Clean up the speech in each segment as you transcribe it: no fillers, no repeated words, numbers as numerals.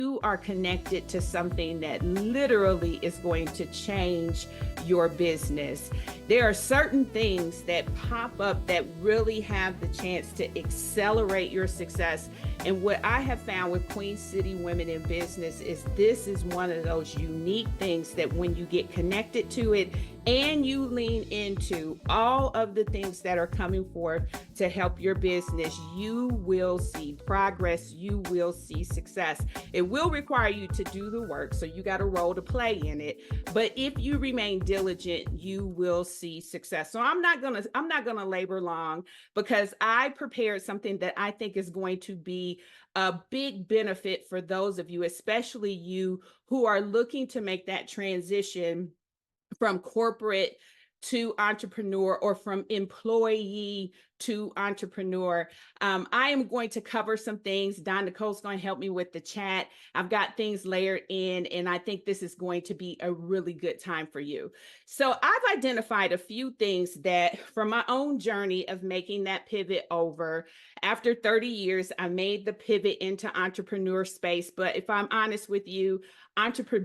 you are connected to something that literally is going to change your business. There are certain things that pop up that really have the chance to accelerate your success. And what I have found with Queen City Women in Business is this is one of those unique things that when you get connected to it and you lean into all of the things that are coming forth to help your business, you will see progress, you will see success. It will require you to do the work, so you got a role to play in it. But if you remain diligent, you will see success. So I'm not gonna labor long, because I prepared something that I think is going to be a big benefit for those of you, especially you who are looking to make that transition from corporate to entrepreneur, or from employee to entrepreneur. I am going to cover some things. Don Nicole's going to help me with the chat. I've got things layered in, and I think this is going to be a really good time for you. So I've identified a few things that from my own journey of making that pivot over. After 30 years, I made the pivot into entrepreneur space. But if I'm honest with you,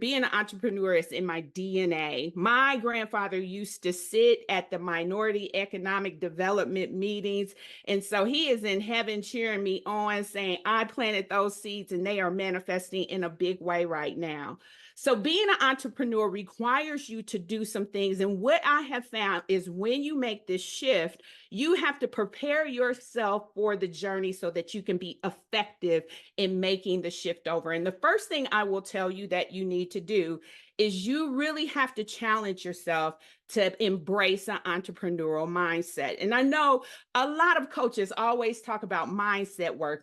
being an entrepreneur is in my DNA. My grandfather used to sit at the minority economic development meetings. And so he is in heaven cheering me on, saying, I planted those seeds and they are manifesting in a big way right now. So being an entrepreneur requires you to do some things. And what I have found is when you make this shift, you have to prepare yourself for the journey so that you can be effective in making the shift over. And the first thing I will tell you that you need to do is you really have to challenge yourself to embrace an entrepreneurial mindset. And I know a lot of coaches always talk about mindset work,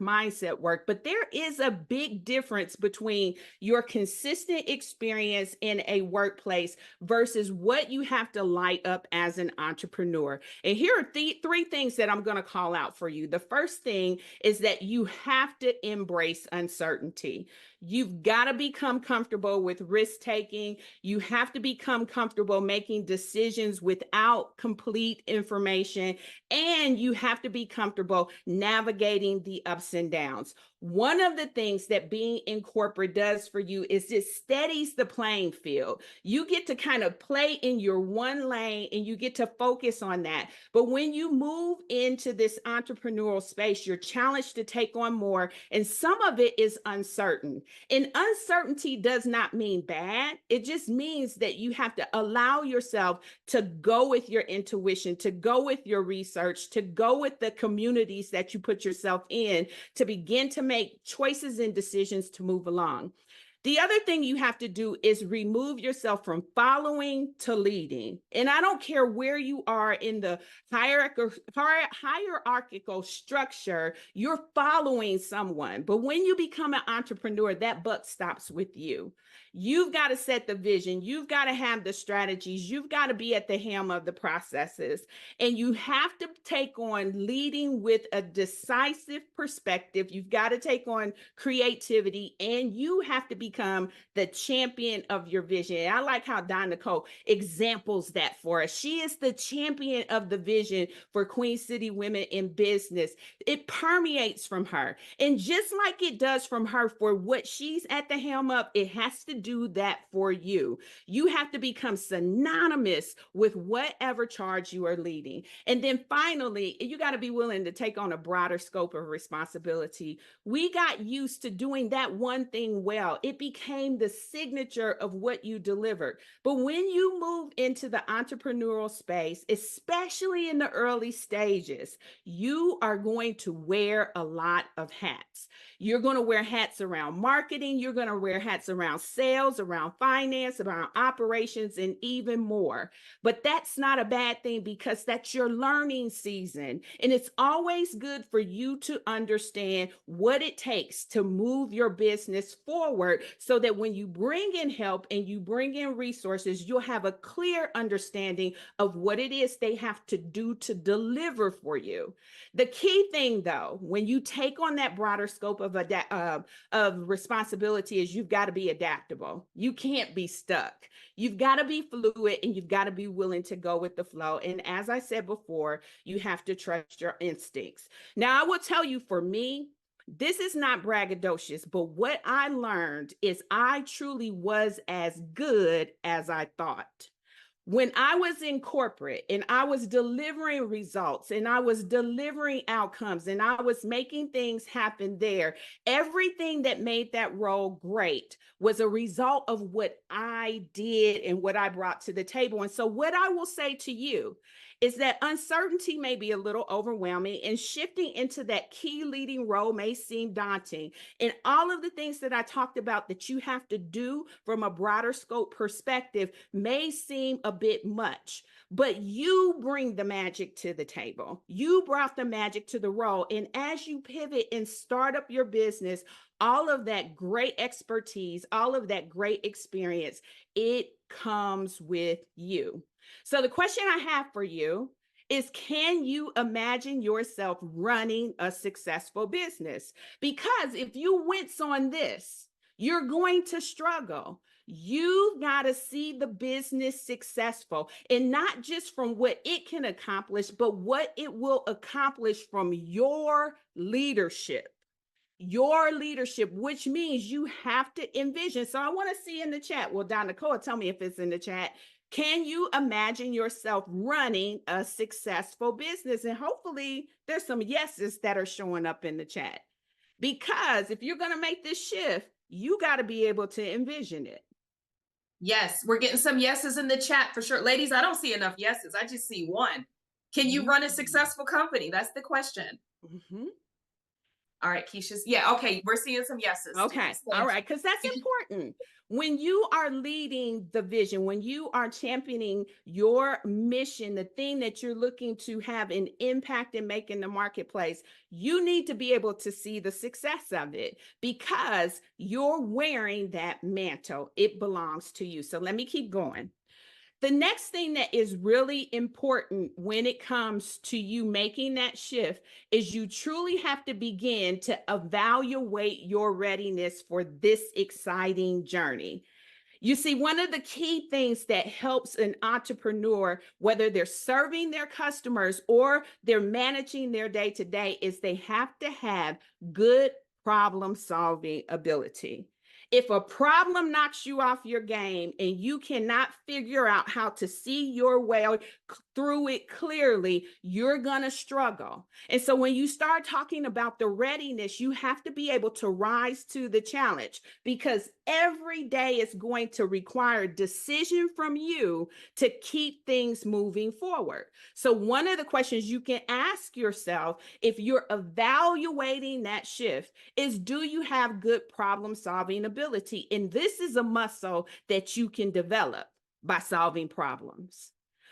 but there is a big difference between your consistent experience in a workplace versus what you have to light up as an entrepreneur. And here are three things that I'm going to call out for you. The first thing is that you have to embrace uncertainty. You've got to become comfortable with risk taking. You have to become comfortable making decisions without complete information. And you have to be comfortable navigating the ups and downs. One of the things that being in corporate does for you is it steadies the playing field. You get to kind of play in your one lane and you get to focus on that. But when you move into this entrepreneurial space, you're challenged to take on more, and some of it is uncertain. And uncertainty does not mean bad. It just means that you have to allow yourself to go with your intuition, to go with your research, to go with the communities that you put yourself in, to begin to make choices and decisions to move along. The other thing you have to do is remove yourself from following to leading. And I don't care where you are in the hierarchical structure, you're following someone. But when you become an entrepreneur, that buck stops with you. You've got to set the vision. You've got to have the strategies. You've got to be at the helm of the processes. And you have to take on leading with a decisive perspective. You've got to take on creativity, and you have to become the champion of your vision. And I like how Don Nicole examples that for us. She is the champion of the vision for Queen City Women in Business. It permeates from her. And just like it does from her for what she's at the helm of, it has to do that for you. You have to become synonymous with whatever charge you are leading. And then finally, you got to be willing to take on a broader scope of responsibility. We got used to doing that one thing well. It became the signature of what you delivered. But when you move into the entrepreneurial space, especially in the early stages, you are going to wear a lot of hats. You're going to wear hats around marketing. You're going to wear hats around sales, around finance, around operations, and even more. But that's not a bad thing, because that's your learning season. And it's always good for you to understand what it takes to move your business forward, so that when you bring in help and you bring in resources, you'll have a clear understanding of what it is they have to do to deliver for you. The key thing, though, when you take on that broader scope of responsibility, is you've got to be adaptable. You can't be stuck. You've got to be fluid, and you've got to be willing to go with the flow. And as I said before, you have to trust your instincts. Now, I will tell you, for me, This is not braggadocious, but what I learned is I truly was as good as I thought. When I was in corporate and I was delivering results and I was delivering outcomes and I was making things happen there, everything that made that role great was a result of what I did and what I brought to the table. And so, what I will say to you is that uncertainty may be a little overwhelming, and shifting into that key leading role may seem daunting. And all of the things that I talked about that you have to do from a broader scope perspective may seem a bit much, but you bring the magic to the table. You brought the magic to the role. And as you pivot and start up your business, all of that great expertise, all of that great experience, it comes with you. So the question I have for you is, can you imagine yourself running a successful business? Because if you wince on this, you're going to struggle. You've got to see the business successful, and not just from what it can accomplish, but what it will accomplish from your leadership. Your leadership, which means you have to envision. So I want to see in the chat. Well, Donna Cole, tell me if it's in the chat. Can you imagine yourself running a successful business? And hopefully there's some yeses that are showing up in the chat. Because if you're going to make this shift, you got to be able to envision it. Yes, we're getting some yeses in the chat for sure. Ladies, I don't see enough yeses. I just see one. Can you run a successful company? That's the question. Mm-hmm. All right, Keisha's. Yeah, okay. We're seeing some yeses. Okay. All right. Because that's important. When you are leading the vision, when you are championing your mission, the thing that you're looking to have an impact and make in the marketplace, you need to be able to see the success of it because you're wearing that mantle. It belongs to you. So let me keep going. The next thing that is really important when it comes to you making that shift is you truly have to begin to evaluate your readiness for this exciting journey. You see, one of the key things that helps an entrepreneur, whether they're serving their customers or they're managing their day to day, is they have to have good problem solving ability. If a problem knocks you off your game and you cannot figure out how to see your way through it clearly, you're going to struggle. And so when you start talking about the readiness, you have to be able to rise to the challenge because every day is going to require decision from you to keep things moving forward. So one of the questions you can ask yourself if you're evaluating that shift is, do you have good problem solving ability? And this is a muscle that you can develop by solving problems.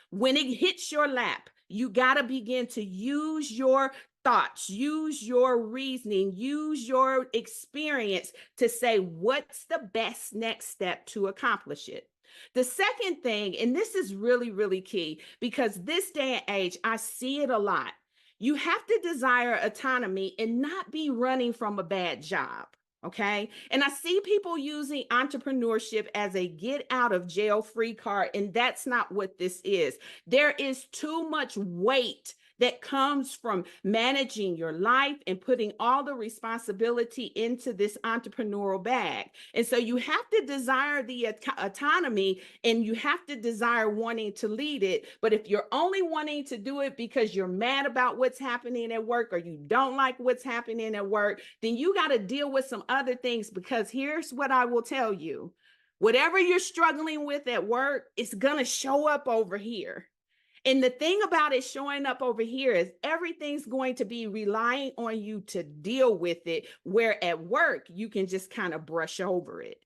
When it hits your lap, you got to begin to use your thoughts, use your reasoning, use your experience to say, what's the best next step to accomplish it? The second thing, and this is really, really key, because this day and age, I see it a lot. You have to desire autonomy and not be running from a bad job. Okay. And I see people using entrepreneurship as a get out of jail free card, and that's not what this is. There is too much weight that comes from managing your life and putting all the responsibility into this entrepreneurial bag. And so you have to desire the autonomy and you have to desire wanting to lead it. But if you're only wanting to do it because you're mad about what's happening at work or you don't like what's happening at work, then you got to deal with some other things, because here's what I will tell you. Whatever you're struggling with at work, it's going to show up over here. And the thing about it showing up over here is everything's going to be relying on you to deal with it, where at work, you can just kind of brush over it.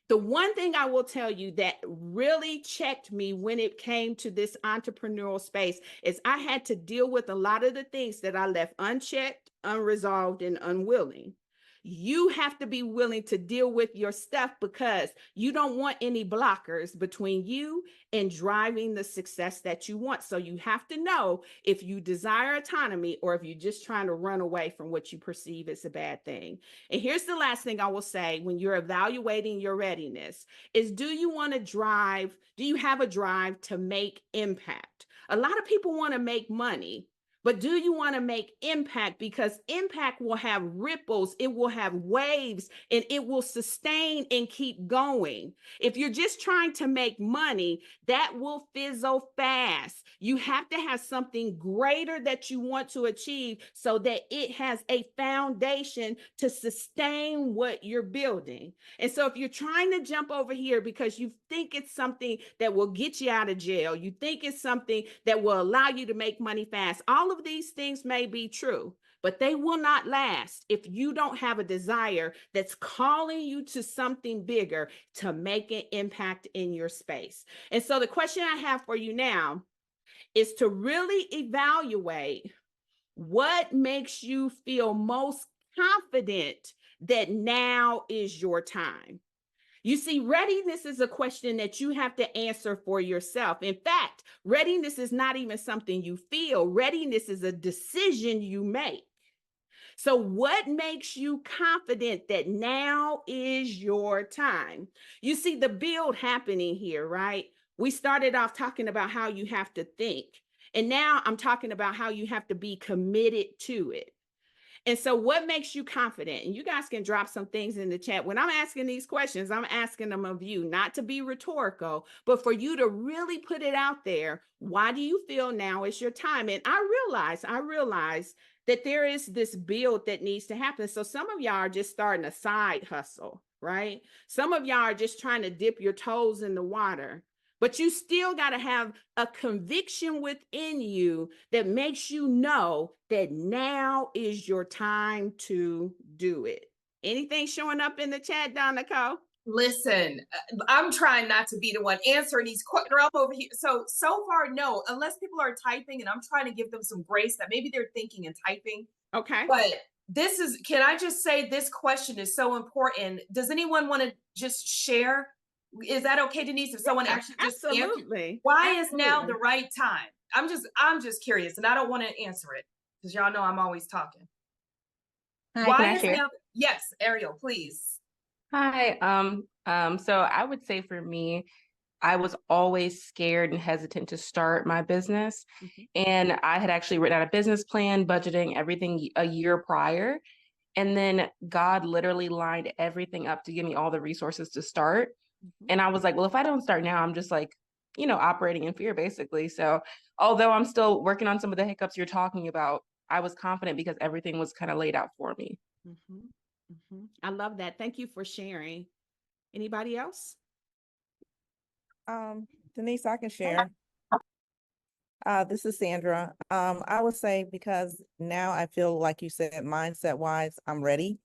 The one thing I will tell you that really checked me when it came to this entrepreneurial space is I had to deal with a lot of the things that I left unchecked, unresolved, and unwilling. You have to be willing to deal with your stuff because you don't want any blockers between you and driving the success that you want. So you have to know if you desire autonomy or if you're just trying to run away from what you perceive as a bad thing. And here's the last thing I will say when you're evaluating your readiness is, do you have a drive to make impact? A lot of people want to make money, But do you want to make impact? Because impact will have ripples, it will have waves, and it will sustain and keep going. If you're just trying to make money, that will fizzle fast. You have to have something greater that you want to achieve so that it has a foundation to sustain what you're building. And so if you're trying to jump over here because you think it's something that will get you out of jail, you think it's something that will allow you to make money fast, all of these things may be true, but they will not last if you don't have a desire that's calling you to something bigger to make an impact in your space. And so the question I have for you now is to really evaluate what makes you feel most confident that now is your time. You see, readiness is a question that you have to answer for yourself. In fact, readiness is not even something you feel. Readiness is a decision you make. So what makes you confident that now is your time? You see the build happening here, right? We started off talking about how you have to think. And now I'm talking about how you have to be committed to it. And so what makes you confident? And you guys can drop some things in the chat. When I'm asking these questions, I'm asking them of you, not to be rhetorical, but for you to really put it out there. Why do you feel now is your time? And I realize that there is this build that needs to happen. So some of y'all are just starting a side hustle, right? Some of y'all are just trying to dip your toes in the water. But you still got to have a conviction within you that makes you know that now is your time to do it. Anything showing up in the chat, Donna Cole? Listen, I'm trying not to be the one answering these girl over here. So far, no, unless people are typing and I'm trying to give them some grace that maybe they're thinking and typing. Okay. But can I just say this question is so important. Does anyone want to just share? Is that okay, Denise? If someone actually just absolutely. Why is now the right time? I'm just curious, and I don't want to answer it because y'all know I'm always talking. Hi, Why is now? Yes, Ariel, please. Hi. So I would say for me, I was always scared and hesitant to start my business. And I had actually written out a business plan, budgeting everything a year prior. And then God literally lined everything up to give me all the resources to start. And I was like, well, if I don't start now, I'm just like, operating in fear, basically. So although I'm still working on some of the hiccups you're talking about, I was confident because everything was kind of laid out for me. I love that. Thank you for sharing. Anybody else? Denise, I can share. This is Sandra. I would say because now I feel like you said, mindset wise, I'm ready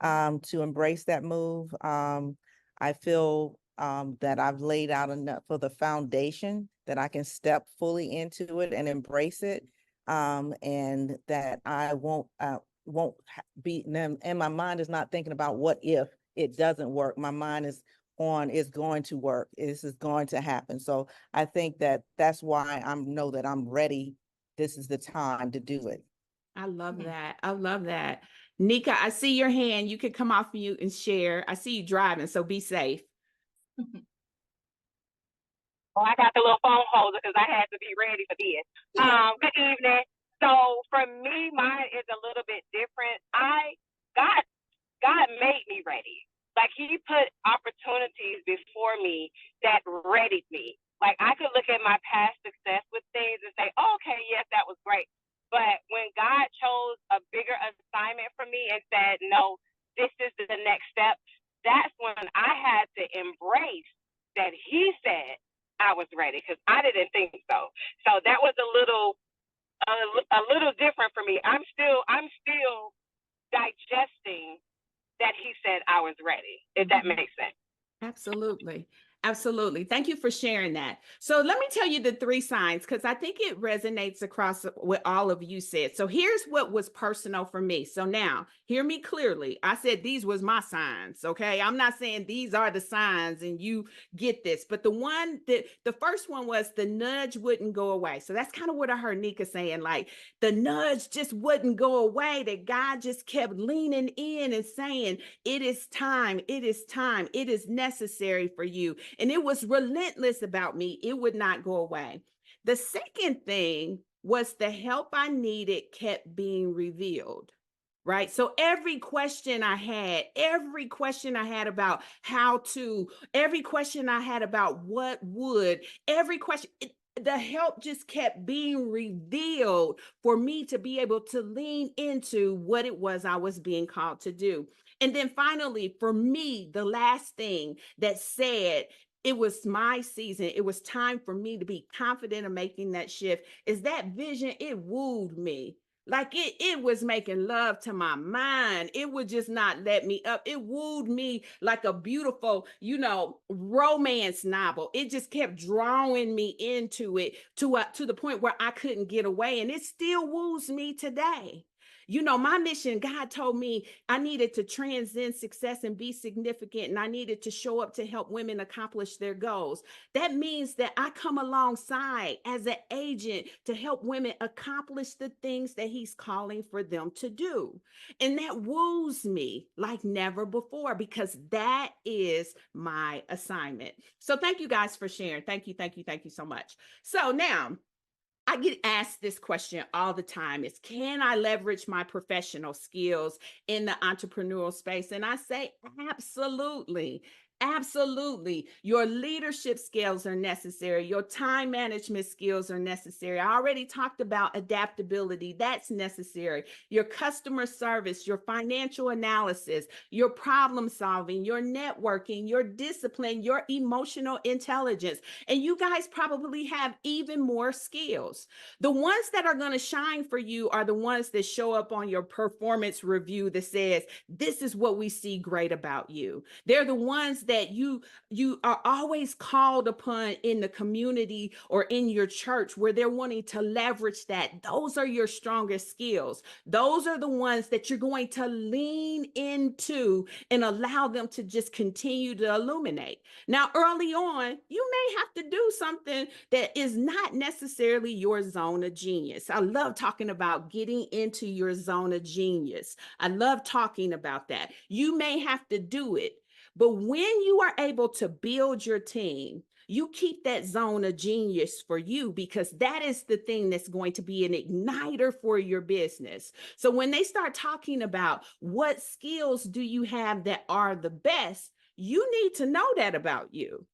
to embrace that move. I feel that I've laid out enough for the foundation that I can step fully into it and embrace it. And that I won't be, and my mind is not thinking about what if it doesn't work. My mind is on it's going to work. This is going to happen. So I think that's why I know that I'm ready. This is the time to do it. I love that. I love that. Nika, I see your hand. You can come off mute and share. I see you driving, so be safe. Oh, I got the little phone holder because I had to be ready for this. Good evening. So for me, mine is a little bit different. God made me ready. Like he put opportunities before me that readied me. Like I could look at my past success with things and say, oh, okay, yes, that was great. But when God chose a bigger assignment for me and said, no, this is the next step, that's when I had to embrace that he said I was ready because I didn't think so. So that was a little different for me. I'm still digesting that he said I was ready, if that makes sense. Absolutely. Absolutely. Thank you for sharing that. So let me tell you the 3 signs, because I think it resonates across what all of you said. So here's what was personal for me. So now hear me clearly. I said these was my signs. Okay. I'm not saying these are the signs and you get this, but the first one was the nudge wouldn't go away. So that's kind of what I heard Nika saying, like the nudge just wouldn't go away, that God just kept leaning in and saying, it is time. It is time. It is necessary for you. And it was relentless about me. It would not go away. The second thing was the help I needed kept being revealed. Right. So every question I had about how to, every question I had about what would, every question, the help just kept being revealed for me to be able to lean into what it was I was being called to do. And then finally, for me, the last thing that said, it was my season, it was time for me to be confident in making that shift, is that vision. It wooed me. Like it was making love to my mind. It would just not let me up. It wooed me like a beautiful, romance novel. It just kept drawing me into it to the point where I couldn't get away. And it still woos me today. My mission, God told me I needed to transcend success and be significant, and I needed to show up to help women accomplish their goals. That means that I come alongside as an agent to help women accomplish the things that He's calling for them to do. And that woos me like never before, because that is my assignment. So thank you guys for sharing. Thank you so much. So now, I get asked this question all the time, is can I leverage my professional skills in the entrepreneurial space? And I say, absolutely. Absolutely. Your leadership skills are necessary. Your time management skills are necessary. I already talked about adaptability. That's necessary. Your customer service, your financial analysis, your problem solving, your networking, your discipline, your emotional intelligence. And you guys probably have even more skills. The ones that are going to shine for you are the ones that show up on your performance review that says, this is what we see great about you. They're the ones that you are always called upon in the community or in your church where they're wanting to leverage that. Those are your strongest skills. Those are the ones that you're going to lean into and allow them to just continue to illuminate. Now, early on, you may have to do something that is not necessarily your zone of genius. I love talking about getting into your zone of genius. I love talking about that. You may have to do it. But when you are able to build your team, you keep that zone of genius for you, because that is the thing that's going to be an igniter for your business. So when they start talking about what skills do you have that are the best, you need to know that about you.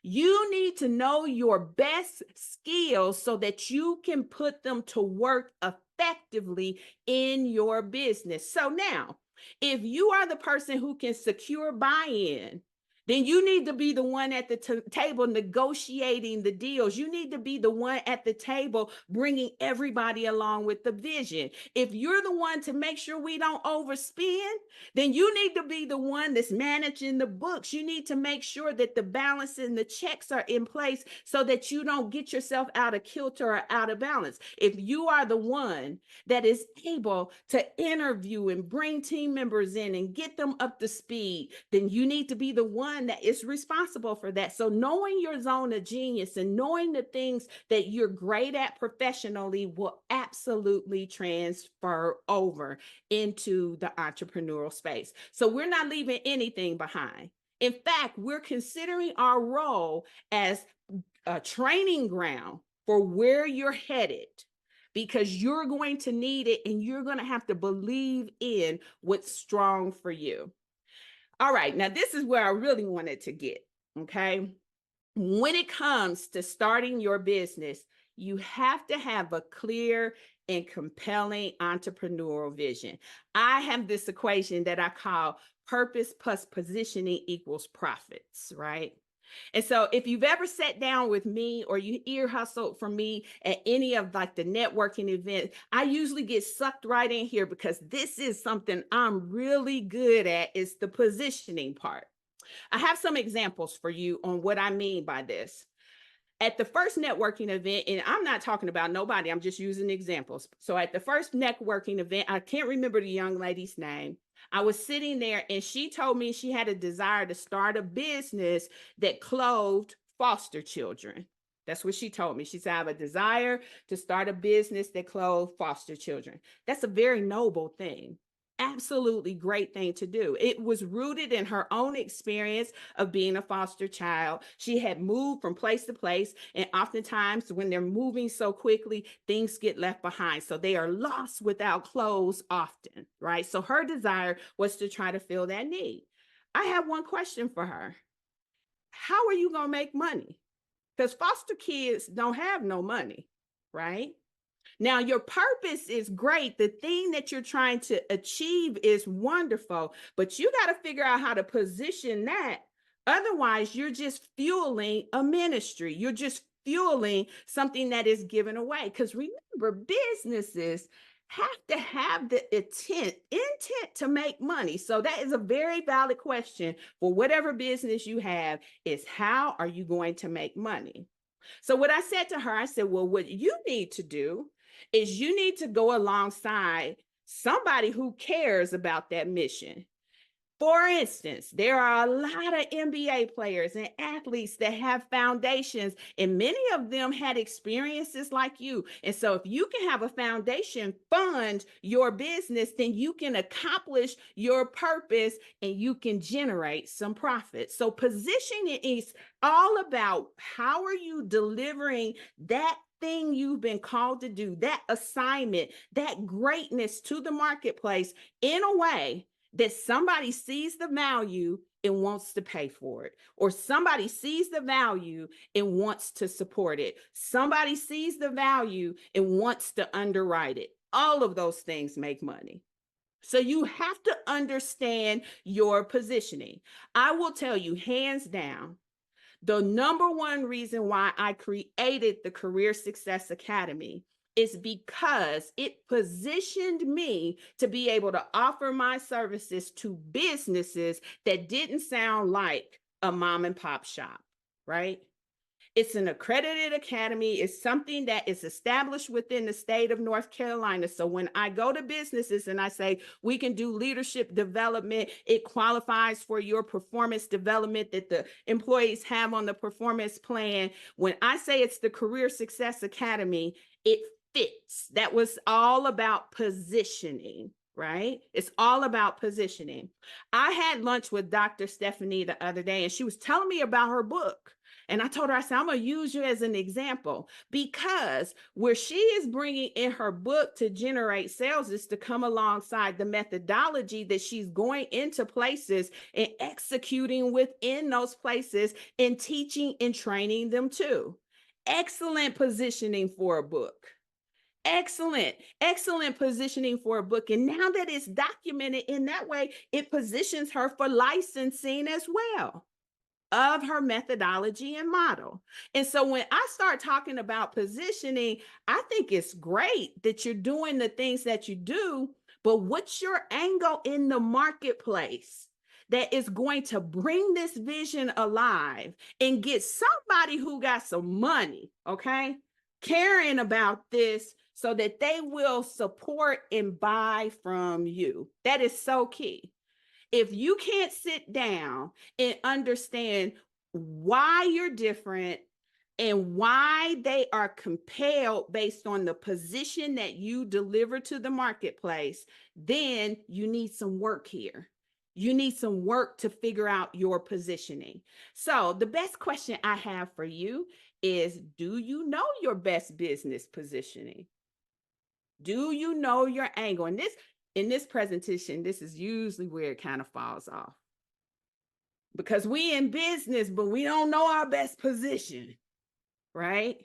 You need to know your best skills so that you can put them to work effectively in your business. So now, if you are the person who can secure buy-in, then you need to be the one at the table negotiating the deals. You need to be the one at the table bringing everybody along with the vision. If you're the one to make sure we don't overspend, then you need to be the one that's managing the books. You need to make sure that the balance and the checks are in place so that you don't get yourself out of kilter or out of balance. If you are the one that is able to interview and bring team members in and get them up to speed, then you need to be the one that is responsible for that. So knowing your zone of genius and knowing the things that you're great at professionally will absolutely transfer over into the entrepreneurial space. So we're not leaving anything behind. In fact, we're considering our role as a training ground for where you're headed, because you're going to need it and you're going to have to believe in what's strong for you. All right, now this is where I really wanted to get, okay? When it comes to starting your business, you have to have a clear and compelling entrepreneurial vision. I have this equation that I call purpose plus positioning equals profits, right? And so if you've ever sat down with me or you ear hustled from me at any of like the networking events, I usually get sucked right in here because this is something I'm really good at, is the positioning part. I have some examples for you on what I mean by this. At the first networking event, and I'm not talking about nobody, I'm just using examples. So at the first networking event, I can't remember the young lady's name. I was sitting there and she told me she had a desire to start a business that clothed foster children. That's what she told me. She said, I have a desire to start a business that clothed foster children. That's a very noble thing. absolutely great thing to do. It was rooted in her own experience of being a foster child. She had moved from place to place, and oftentimes when they're moving so quickly, things get left behind. So they are lost without clothes often, right? So her desire was to try to fill that need. I have one question for her. How are you going to make money? Because foster kids don't have no money, right? Now, your purpose is great. The thing that you're trying to achieve is wonderful, but you got to figure out how to position that. Otherwise, you're just fueling a ministry. You're just fueling something that is given away. Because remember, businesses have to have the intent to make money. So that is a very valid question for whatever business you have, is how are you going to make money? So what I said to her, I said, well, what you need to do is you need to go alongside somebody who cares about that mission. For instance, there are a lot of NBA players and athletes that have foundations, and many of them had experiences like you. And so if you can have a foundation fund your business, then you can accomplish your purpose and you can generate some profit. So positioning is all about how are you delivering that thing you've been called to do, that assignment, that greatness to the marketplace in a way that somebody sees the value and wants to pay for it, or somebody sees the value and wants to support it. Somebody sees the value and wants to underwrite it. All of those things make money. So you have to understand your positioning. I will tell you, hands down, the number one reason why I created the Career Success Academy is because it positioned me to be able to offer my services to businesses that didn't sound like a mom and pop shop, right? It's an accredited academy. It's something that is established within the state of North Carolina. So when I go to businesses and I say, we can do leadership development, it qualifies for your performance development that the employees have on the performance plan. When I say it's the Career Success Academy, it fits. That was all about positioning, right? It's all about positioning. I had lunch with Dr. Stephanie the other day, and she was telling me about her book. And I told her, I said, I'm going to use you as an example, because where she is bringing in her book to generate sales is to come alongside the methodology that she's going into places and executing within those places and teaching and training them too. Excellent positioning for a book. Excellent positioning for a book. And now that it's documented in that way, it positions her for licensing as well of her methodology and model. And so when I start talking about positioning, I think it's great that you're doing the things that you do, but what's your angle in the marketplace that is going to bring this vision alive and get somebody who got some money, okay, caring about this so that they will support and buy from you? That is so key. If you can't sit down and understand why you're different and why they are compelled based on the position that you deliver to the marketplace, then you need some work here. You need some work to figure out your positioning. So the best question I have for you is, do you know your best business positioning? Do you know your angle? And in this presentation, this is usually where it kind of falls off, because we in business, but we don't know our best position, right?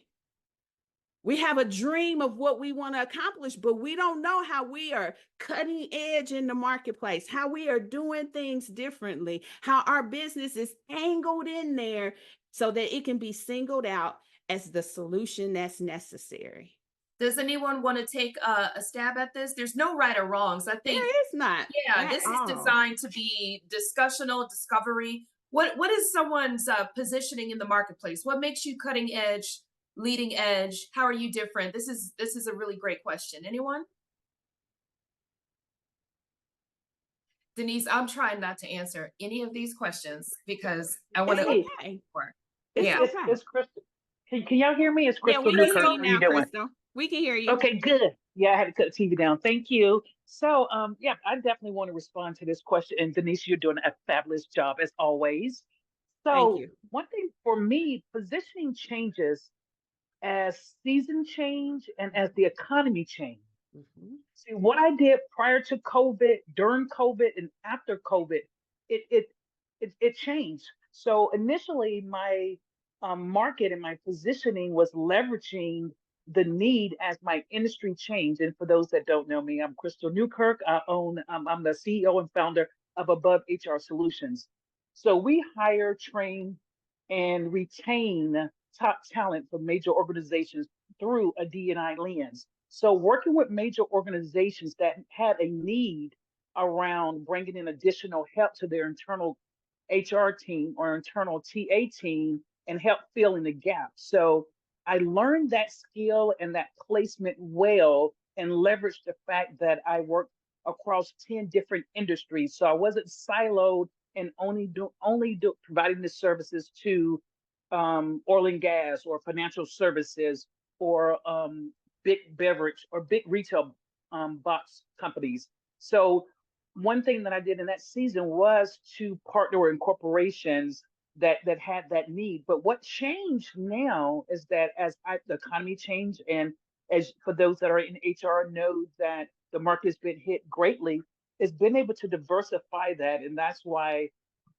We have a dream of what we want to accomplish, but we don't know how we are cutting edge in the marketplace, how we are doing things differently, how our business is angled in there so that it can be singled out as the solution that's necessary. Does anyone want to take a stab at this? There's no right or wrongs. I think there is not. Yeah, this is designed to be discussional, discovery. What is someone's positioning in the marketplace? What makes you cutting edge, leading edge? How are you different? This is a really great question. Anyone? Denise, I'm trying not to answer any of these questions because I want to. Okay. It's Crystal. Can y'all hear me? It's Crystal. Yeah, we can hear you now, Crystal. We can hear you. Okay, good. Yeah, I had to cut the TV down. Thank you. So, yeah, I definitely want to respond to this question. And Denise, you're doing a fabulous job as always. Thank So, you. one thing for me, positioning changes as season change and as the economy change. Mhm. See, what I did prior to COVID, during COVID, and after COVID, it it it changed. So initially, my market and my positioning was leveraging the need as my industry changed. And for those that don't know me, I'm Crystal Newkirk. I'm the CEO and founder of Above HR Solutions. So we hire, train, and retain top talent for major organizations through a D&I lens. So working with major organizations that had a need around bringing in additional help to their internal HR team or internal TA team and help fill in the gap. So I learned that skill and that placement well and leveraged the fact that I worked across 10 different industries. So I wasn't siloed and only providing the services to oil and gas or financial services or big beverage or big retail box companies. So one thing that I did in that season was to partner in corporations that had that need. But what changed now is that the economy changed, and as for those that are in HR know that the market has been hit greatly, it's been able to diversify that, and that's why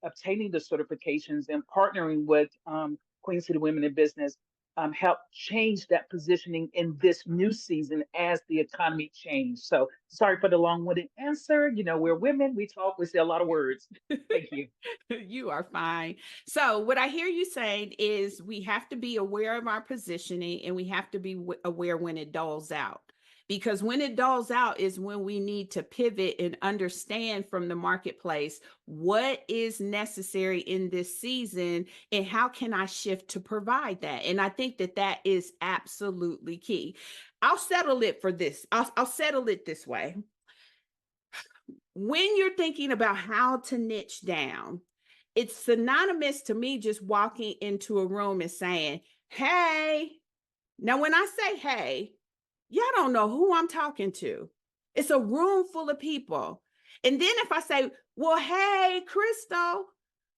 obtaining the certifications and partnering with Queen City Women in Business help change that positioning in this new season as the economy changed. So sorry for the long-winded answer. You know, we're women, we talk, we say a lot of words. Thank you. You are fine. So what I hear you saying is we have to be aware of our positioning and we have to be aware when it dulls out. Because when it dulls out is when we need to pivot and understand from the marketplace what is necessary in this season and how can I shift to provide that. And I think that that is absolutely key. I'll settle it for this. I'll settle it this way. When you're thinking about how to niche down, it's synonymous to me just walking into a room and saying, hey. Now, when I say hey, y'all don't know who I'm talking to. It's a room full of people. And then if I say, well, hey, Crystal,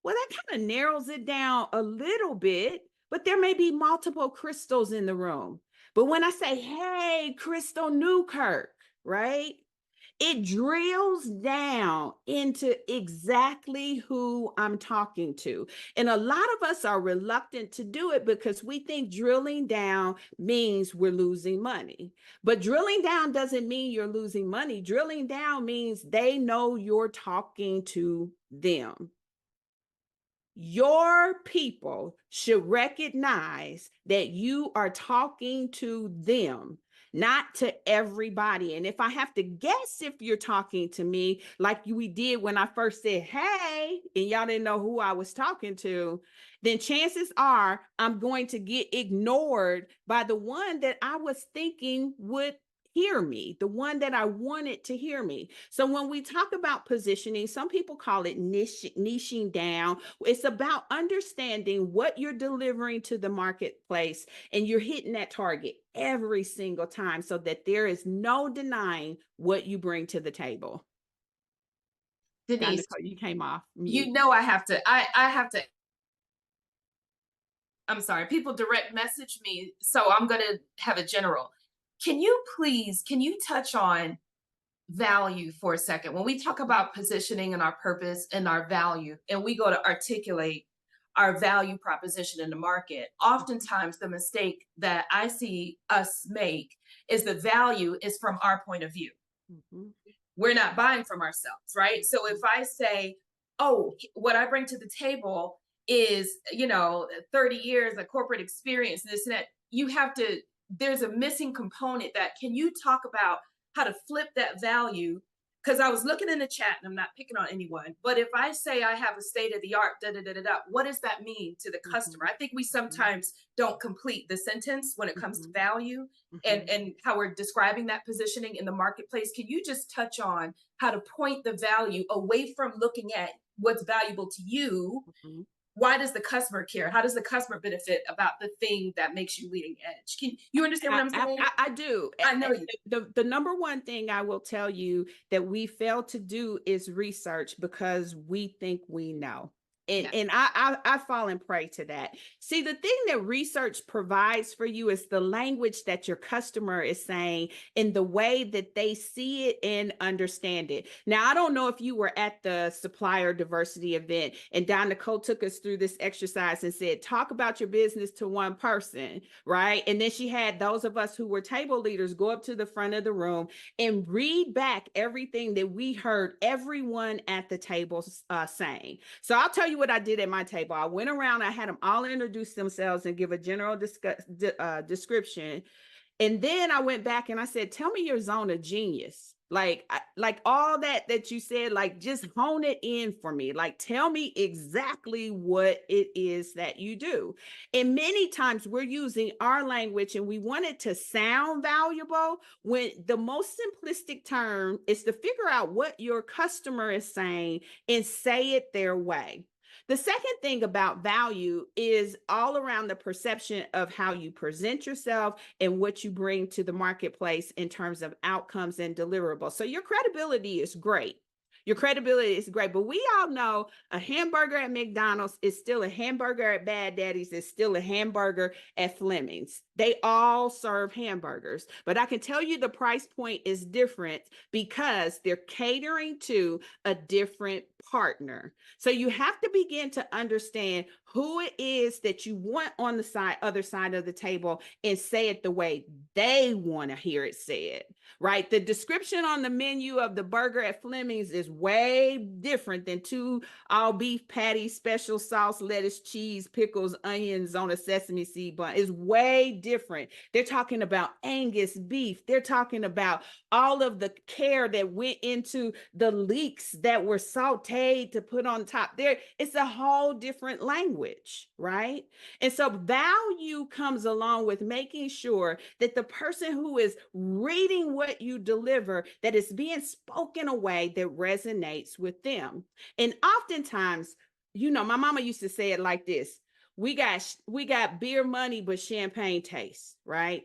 well, that kind of narrows it down a little bit, but there may be multiple Crystals in the room. But when I say, hey, Crystal Newkirk, right? It drills down into exactly who I'm talking to. And a lot of us are reluctant to do it because we think drilling down means we're losing money. But drilling down doesn't mean you're losing money. Drilling down means they know you're talking to them. Your people should recognize that you are talking to them, not to everybody. And if I have to guess if you're talking to me, like we did when I first said, hey, and y'all didn't know who I was talking to, then chances are I'm going to get ignored by the one that I was thinking would hear me, the one that I wanted to hear me. So when we talk about positioning, some people call it niching down. It's about understanding what you're delivering to the marketplace and you're hitting that target every single time so that there is no denying what you bring to the table. Denise, You came off mute. you know I have to, I'm sorry, people direct message me, so I'm going to have a general. Can you touch on value for a second? When we talk about positioning and our purpose and our value, and we go to articulate our value proposition in the market, oftentimes the mistake that I see us make is the value is from our point of view. Mm-hmm. We're not buying from ourselves, right? So if I say, oh, what I bring to the table is, 30 years of corporate experience, this and that, there's a missing component that, can you talk about how to flip that value? Because I was looking in the chat, and I'm not picking on anyone, but if I say I have a state of the art, what does that mean to the customer? I think we sometimes don't complete the sentence when it comes to value and how we're describing that positioning in the marketplace. Can you just touch on how to point the value away from looking at what's valuable to you why does the customer care? How does the customer benefit about the thing that makes you leading edge? Can you understand what I'm saying? I do. I know you. The number one thing I will tell you that we fail to do is research because we think we know. And I fall and prey to that. See, the thing that research provides for you is the language that your customer is saying in the way that they see it and understand it. Now, I don't know if you were at the supplier diversity event and Don Nicole took us through this exercise and said, talk about your business to one person, right? And then she had those of us who were table leaders go up to the front of the room and read back everything that we heard everyone at the table saying. So I'll tell you what I did at my table. I went around, I had them all introduce themselves and give a general description. And then I went back and I said, tell me your zone of genius. Like all that you said, like just hone it in for me. Like, tell me exactly what it is that you do. And many times we're using our language and we want it to sound valuable when the most simplistic term is to figure out what your customer is saying and say it their way. The second thing about value is all around the perception of how you present yourself and what you bring to the marketplace in terms of outcomes and deliverables. So your credibility is great. Your credibility is great, but we all know a hamburger at McDonald's is still a hamburger at Bad Daddy's, is still a hamburger at Fleming's. They all serve hamburgers, but I can tell you the price point is different because they're catering to a different partner. So you have to begin to understand who it is that you want on the other side of the table and say it the way they want to hear it said, right? The description on the menu of the burger at Fleming's is way different than 2 all beef patties, special sauce, lettuce, cheese, pickles, onions on a sesame seed bun. It's way different. They're talking about Angus beef. They're talking about all of the care that went into the leeks that were sauteed to put on top there. It's a whole different language, right? And so value comes along with making sure that the person who is reading what you deliver, that it's being spoken a way that resonates with them. And oftentimes, you know, my mama used to say it like this: we got beer money, but champagne taste, right?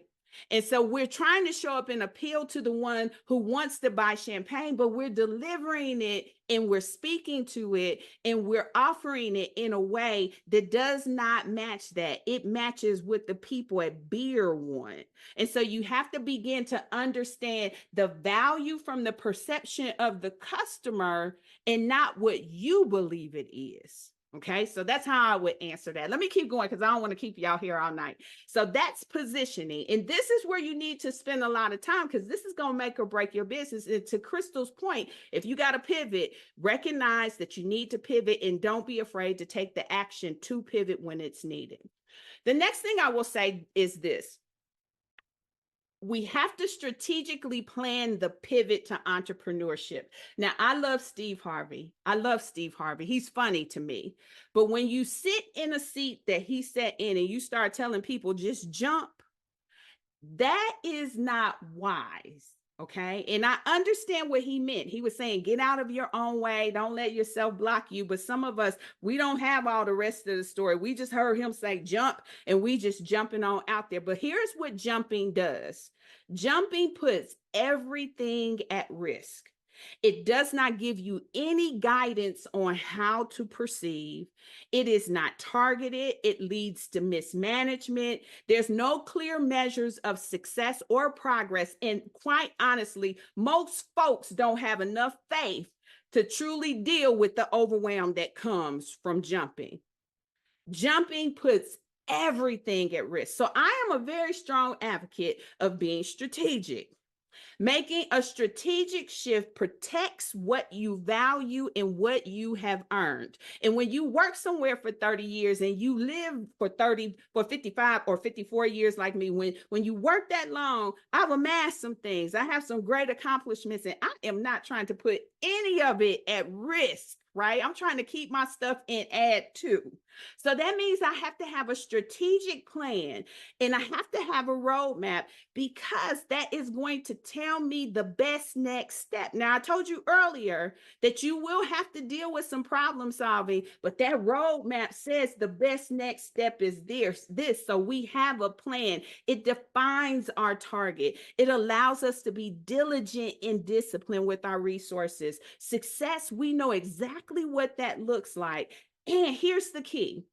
And so we're trying to show up and appeal to the one who wants to buy champagne, but we're delivering it and we're speaking to it and we're offering it in a way that does not match that. It matches what the people at beer want. And so you have to begin to understand the value from the perception of the customer and not what you believe it is. Okay, so that's how I would answer that. Let me keep going because I don't want to keep y'all here all night. So that's positioning. And this is where you need to spend a lot of time because this is going to make or break your business. And to Crystal's point, if you got to pivot, recognize that you need to pivot and don't be afraid to take the action to pivot when it's needed. The next thing I will say is this. We have to strategically plan the pivot to entrepreneurship. Now, I love Steve Harvey. He's funny to me. But when you sit in a seat that he sat in and you start telling people just jump, that is not wise. Okay. And I understand what he meant. He was saying, get out of your own way. Don't let yourself block you. But some of us, we don't have all the rest of the story. We just heard him say jump and we just jumping on out there. But here's what jumping does. Jumping puts everything at risk. It does not give you any guidance on how to perceive. It is not targeted. It leads to mismanagement. There's no clear measures of success or progress. And quite honestly, most folks don't have enough faith to truly deal with the overwhelm that comes from jumping. Jumping puts everything at risk. So I am a very strong advocate of being strategic. Making a strategic shift protects what you value and what you have earned. And when you work somewhere for 30 years and you live for 55 or 54 years like me, when you work that long, I've amassed some things. I have some great accomplishments and I am not trying to put any of it at risk, right? I'm trying to keep my stuff and add to. So that means I have to have a strategic plan and I have to have a roadmap because that is going to tell me the best next step. Now, I told you earlier that you will have to deal with some problem solving, but that roadmap says the best next step is this. So we have a plan. It defines our target. It allows us to be diligent and disciplined with our resources. Success, we know exactly what that looks like. And here's the key.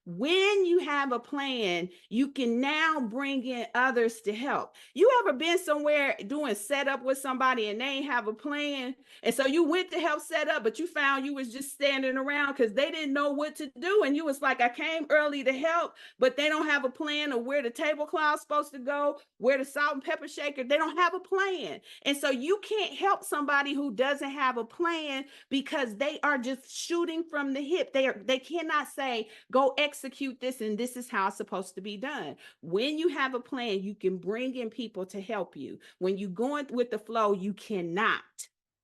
When you have a plan, you can now bring in others to help. You ever been somewhere doing setup with somebody and they ain't have a plan? And so you went to help set up, but you found you was just standing around because they didn't know what to do. And you was like, I came early to help, but they don't have a plan of where the tablecloth's supposed to go, where the salt and pepper shaker, they don't have a plan. And so you can't help somebody who doesn't have a plan because they are just shooting from the hip. They cannot say, go execute this, and this is how it's supposed to be done. When you have a plan, you can bring in people to help you. When you go with the flow, you cannot.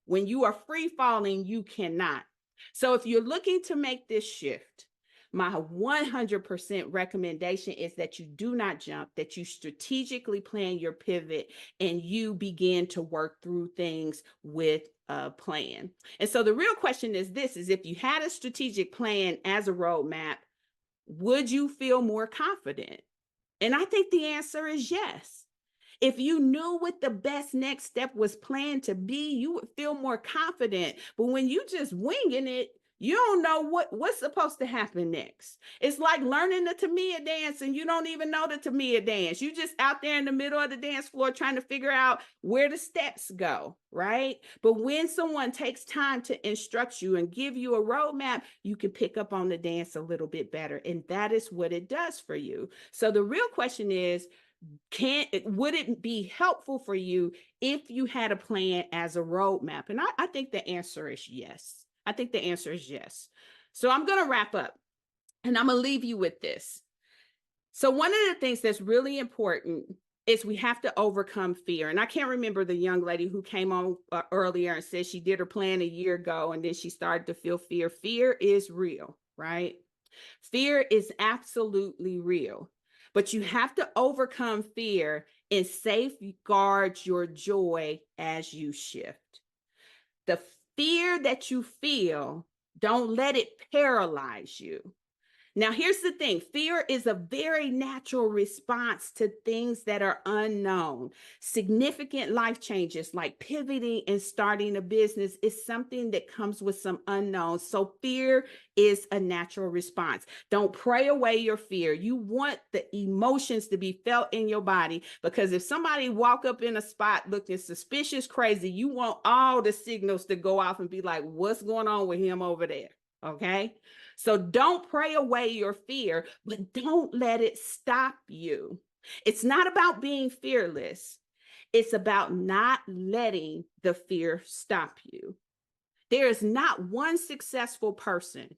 When you are free falling, you cannot. So if you're looking to make this shift, my 100% recommendation is that you do not jump, that you strategically plan your pivot and you begin to work through things with a plan. And so the real question is this, is if you had a strategic plan as a roadmap, would you feel more confident? And I think the answer is yes. If you knew what the best next step was planned to be, you would feel more confident. But when you just winging it, you don't know what's supposed to happen next. It's like learning the Tamiya dance and you don't even know the Tamiya dance. You just out there in the middle of the dance floor trying to figure out where the steps go, right? But when someone takes time to instruct you and give you a roadmap, you can pick up on the dance a little bit better. And that is what it does for you. So the real question is, would it be helpful for you if you had a plan as a roadmap? And I think the answer is yes. I think the answer is yes. So I'm going to wrap up and I'm going to leave you with this. So one of the things that's really important is we have to overcome fear. And I can't remember the young lady who came on earlier and said she did her plan a year ago and then she started to feel fear. Fear is real, right? Fear is absolutely real. But you have to overcome fear and safeguard your joy as you shift. The fear that you feel, don't let it paralyze you. Now, here's the thing. Fear is a very natural response to things that are unknown. Significant life changes like pivoting and starting a business is something that comes with some unknowns. So fear is a natural response. Don't pray away your fear. You want the emotions to be felt in your body, because if somebody walk up in a spot looking suspicious, crazy, you want all the signals to go off and be like, what's going on with him over there? Okay. So don't pray away your fear, but don't let it stop you. It's not about being fearless. It's about not letting the fear stop you. There is not one successful person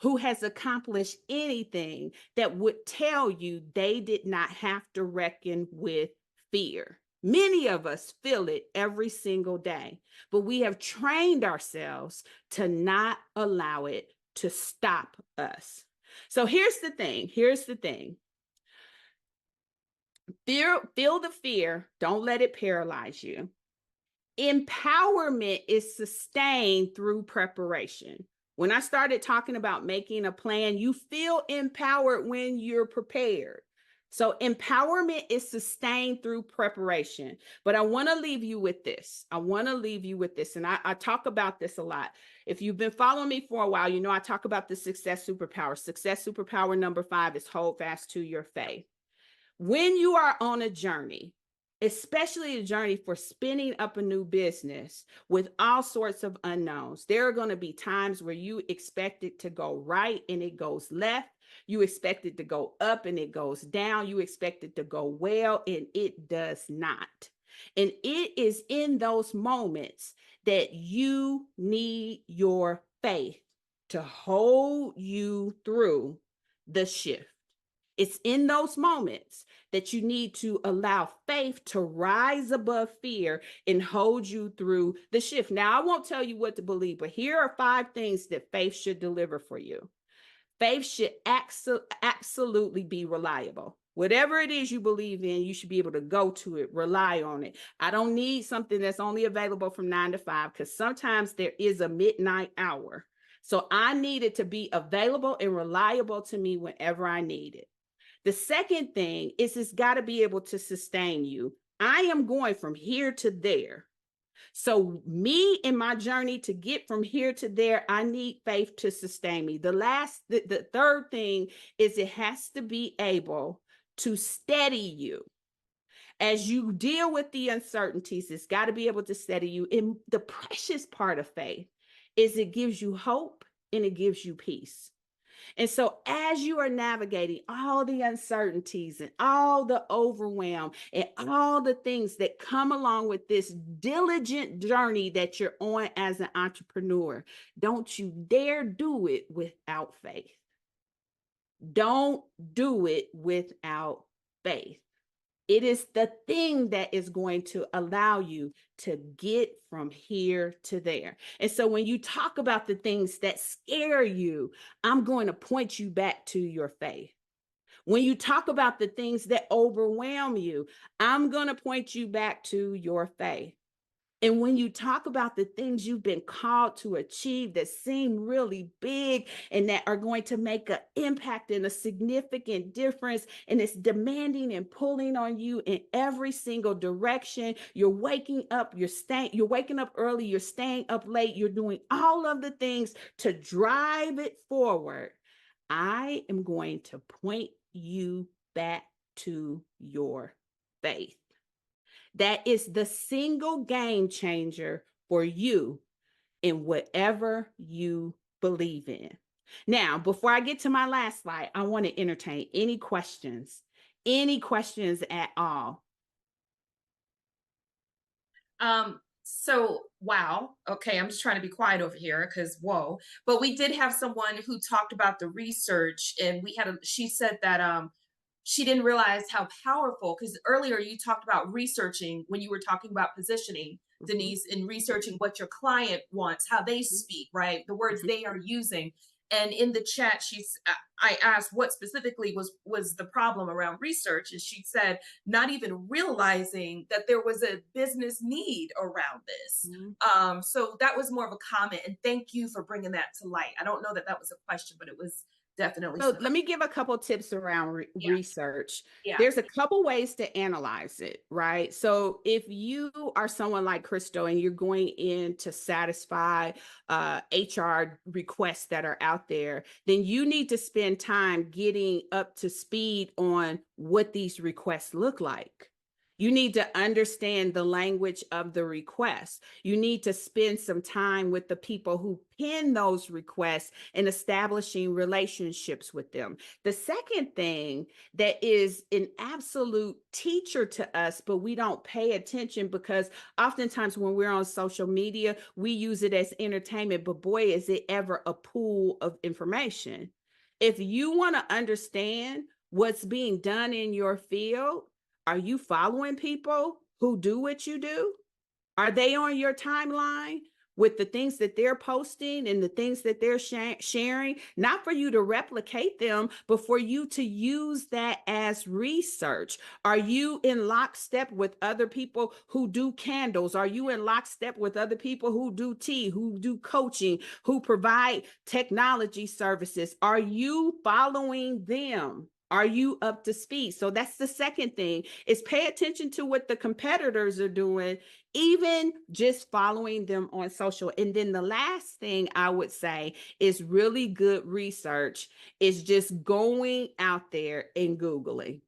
who has accomplished anything that would tell you they did not have to reckon with fear. Many of us feel it every single day, but we have trained ourselves to not allow it to stop us. So here's the thing. Feel the fear. Don't let it paralyze you. Empowerment is sustained through preparation. When I started talking about making a plan, you feel empowered when you're prepared. So empowerment is sustained through preparation. But I want to leave you with this. And I talk about this a lot. If you've been following me for a while, you know I talk about the success superpower. Success superpower number 5 is hold fast to your faith. When you are on a journey, especially a journey for spinning up a new business with all sorts of unknowns, there are going to be times where you expect it to go right and it goes left. You expect it to go up and it goes down. You expect it to go well and it does not. And it is in those moments that you need your faith to hold you through the shift. It's in those moments that you need to allow faith to rise above fear and hold you through the shift. Now, I won't tell you what to believe, but here are 5 things that faith should deliver for you. Faith should absolutely be reliable. Whatever it is you believe in, you should be able to go to it, rely on it. I don't need something that's only available from 9 to 5, because sometimes there is a midnight hour. So I need it to be available and reliable to me whenever I need it. The second thing is it's got to be able to sustain you. I am going from here to there. So me in my journey to get from here to there, I need faith to sustain me. The third thing is it has to be able to steady you. As you deal with the uncertainties, it's got to be able to steady you. And the precious part of faith is it gives you hope and it gives you peace. And so as you are navigating all the uncertainties and all the overwhelm and all the things that come along with this diligent journey that you're on as an entrepreneur, don't you dare do it without faith. Don't do it without faith. It is the thing that is going to allow you to get from here to there. And so when you talk about the things that scare you, I'm going to point you back to your faith. When you talk about the things that overwhelm you, I'm going to point you back to your faith. And when you talk about the things you've been called to achieve that seem really big and that are going to make an impact and a significant difference, and it's demanding and pulling on you in every single direction, you're waking up, you're waking up early, you're staying up late, you're doing all of the things to drive it forward. I am going to point you back to your faith. That is the single game changer for you in whatever you believe in. Now, before I get to my last slide, I want to entertain any questions at all. So wow. Okay, I'm just trying to be quiet over here because whoa. But we did have someone who talked about the research, and she said that she didn't realize how powerful, because earlier you talked about researching when you were talking about positioning, Denise, and researching what your client wants, how they speak, right? The words they are using. And in the chat, I asked what specifically was the problem around research, and she said not even realizing that there was a business need around this. So that was more of a comment, and thank you for bringing that to light. I don't know that was a question, but it was definitely. So let me give a couple tips around research. Yeah. There's a couple ways to analyze it, right? So if you are someone like Crystal and you're going in to satisfy HR requests that are out there, then you need to spend time getting up to speed on what these requests look like. You need to understand the language of the request. You need to spend some time with the people who pen those requests and establishing relationships with them. The second thing that is an absolute teacher to us, but we don't pay attention because oftentimes when we're on social media, we use it as entertainment, but boy, is it ever a pool of information. If you want to understand what's being done in your field, are you following people who do what you do? Are they on your timeline with the things that they're posting and the things that they're sharing? Not for you to replicate them, but for you to use that as research. Are you in lockstep with other people who do candles? Are you in lockstep with other people who do tea, who do coaching, who provide technology services? Are you following them? Are you up to speed? So that's the second thing, is pay attention to what the competitors are doing, even just following them on social. And then the last thing I would say is really good research is just going out there and Googling.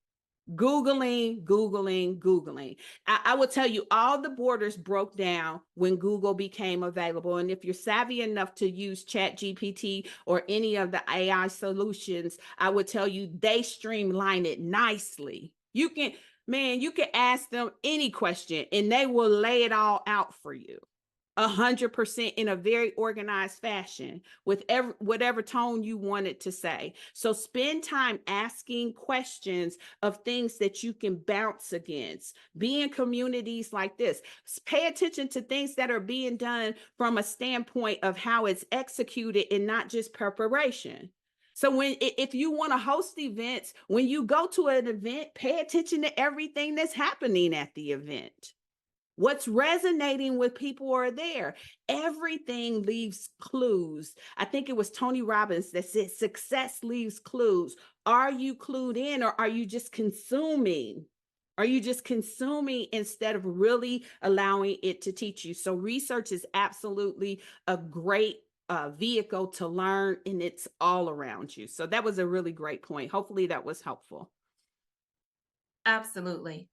I will tell you, all the borders broke down when Google became available. And if you're savvy enough to use ChatGPT or any of the AI solutions, I would tell you they streamline it nicely. You can ask them any question and they will lay it all out for you. 100% in a very organized fashion with whatever tone you want it to say. So spend time asking questions of things that you can bounce against. Be in communities like this. Pay attention to things that are being done from a standpoint of how it's executed and not just preparation. So if you want to host events, when you go to an event, pay attention to everything that's happening at the event. What's resonating with people are there. Everything leaves clues. I think it was Tony Robbins that said success leaves clues. Are you clued in, or are you just consuming? Are you just consuming instead of really allowing it to teach you? So research is absolutely a great vehicle to learn, and it's all around you. So that was a really great point. Hopefully that was helpful. Absolutely.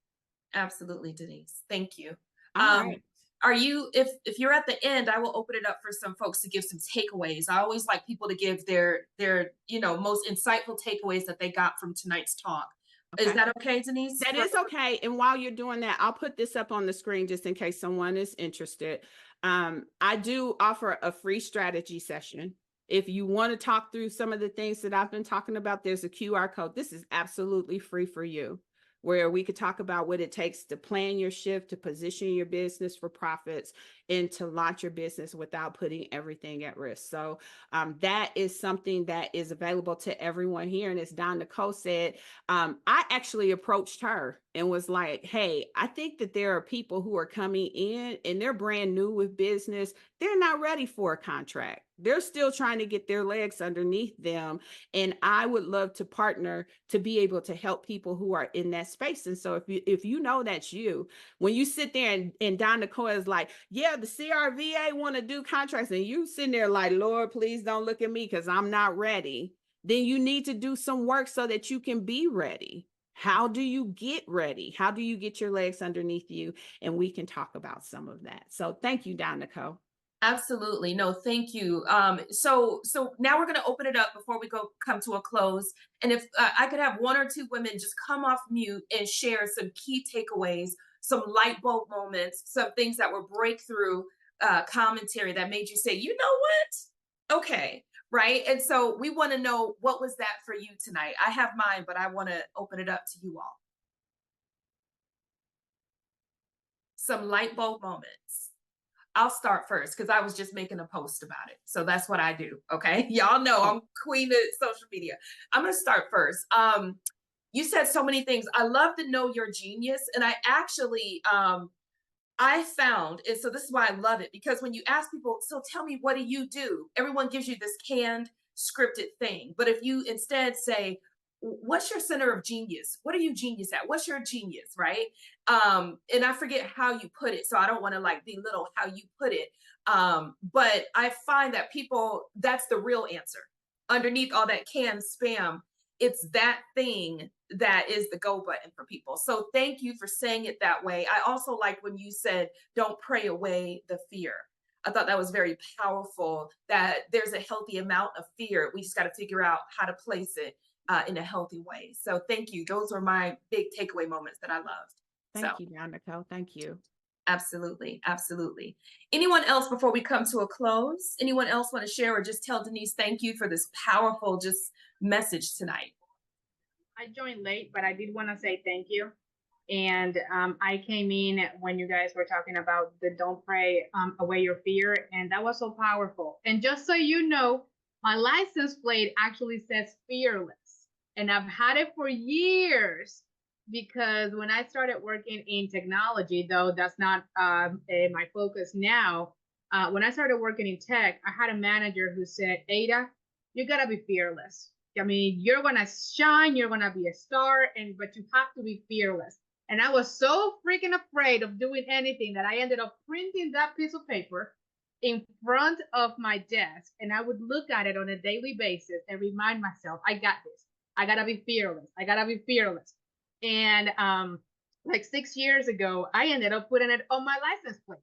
Absolutely, Denise. Thank you. All right. Are you, if you're at the end, I will open it up for some folks to give some takeaways. I always like people to give their most insightful takeaways that they got from tonight's talk. Okay. Is that okay, Denise? That is okay. And while you're doing that, I'll put this up on the screen just in case someone is interested. I do offer a free strategy session. If you want to talk through some of the things that I've been talking about, there's a QR code. This is absolutely free for you, where we could talk about what it takes to plan your shift, to position your business for profits, and to launch your business without putting everything at risk. So that is something that is available to everyone here. And as Don Nicole said, I actually approached her and was like, hey, I think that there are people who are coming in and they're brand new with business. They're not ready for a contract. They're still trying to get their legs underneath them. And I would love to partner to be able to help people who are in that space. And so if you know that's you, when you sit there and Don Nicole is like, yeah, the CRVA want to do contracts, and you sitting there like, Lord, please don't look at me because I'm not ready, then you need to do some work so that you can be ready. How do you get ready? How do you get your legs underneath you? And we can talk about some of that. So thank you, Don Nicole. Absolutely. No, thank you. So now we're going to open it up before we come to a close. And if I could have one or two women just come off mute and share some key takeaways, some light bulb moments, some things that were breakthrough commentary that made you say, you know what? Okay. Right. And so we want to know, what was that for you tonight? I have mine, but I want to open it up to you all. Some light bulb moments. I'll start first because I was just making a post about it. So that's what I do. Okay. Y'all know I'm queen of social media. I'm going to start first. You said so many things. I love to know your genius. And I actually, I found, and so this is why I love it, because when you ask people, so tell me, what do you do? Everyone gives you this canned, scripted thing. But if you instead say, what's your center of genius? What are you genius at? What's your genius, right? And I forget how you put it, so I don't want to like belittle how you put it. But I find that people, that's the real answer. Underneath all that canned spam, it's that thing that is the go button for people. So thank you for saying it that way. I also like when you said, don't pray away the fear. I thought that was very powerful, that there's a healthy amount of fear. We just got to figure out how to place it in a healthy way. So thank you. Those were my big takeaway moments that I loved. Thank you, Don Nicole. Thank you. Absolutely. Absolutely. Anyone else before we come to a close? Anyone else want to share or just tell Denise thank you for this powerful just message tonight? I joined late, but I did want to say thank you. And I came in when you guys were talking about the don't pray away your fear. And that was so powerful. And just so you know, my license plate actually says fearless. And I've had it for years, because when I started working in technology, though that's not my focus now, when I started working in tech, I had a manager who said, Ada, you gotta be fearless. I mean, you're gonna shine, you're gonna be a star, but you have to be fearless. And I was so freaking afraid of doing anything that I ended up printing that piece of paper in front of my desk, and I would look at it on a daily basis and remind myself, I got this. I gotta be fearless. I gotta be fearless. And like 6 years ago, I ended up putting it on my license plate.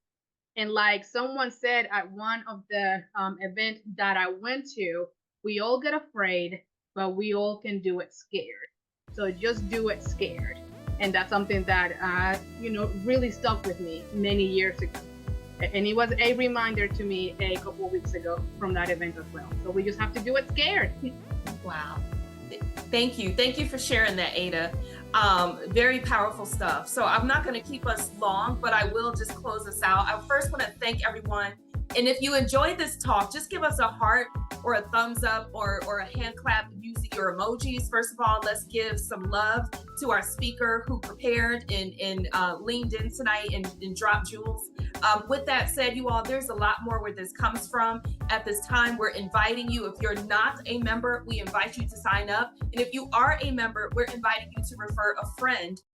And like someone said at one of the events that I went to, we all get afraid, but we all can do it scared. So just do it scared. And that's something that, really stuck with me many years ago. And it was a reminder to me a couple of weeks ago from that event as well. So we just have to do it scared. Wow. Thank you. Thank you for sharing that, Ada. Very powerful stuff. So I'm not going to keep us long, but I will just close us out. I first want to thank everyone And if you enjoyed this talk, just give us a heart or a thumbs up or a hand clap using your emojis. First of all, let's give some love to our speaker who prepared and leaned in tonight and dropped jewels. With that said, you all, there's a lot more where this comes from. At this time, we're inviting you. If you're not a member, we invite you to sign up. And if you are a member, we're inviting you to refer a friend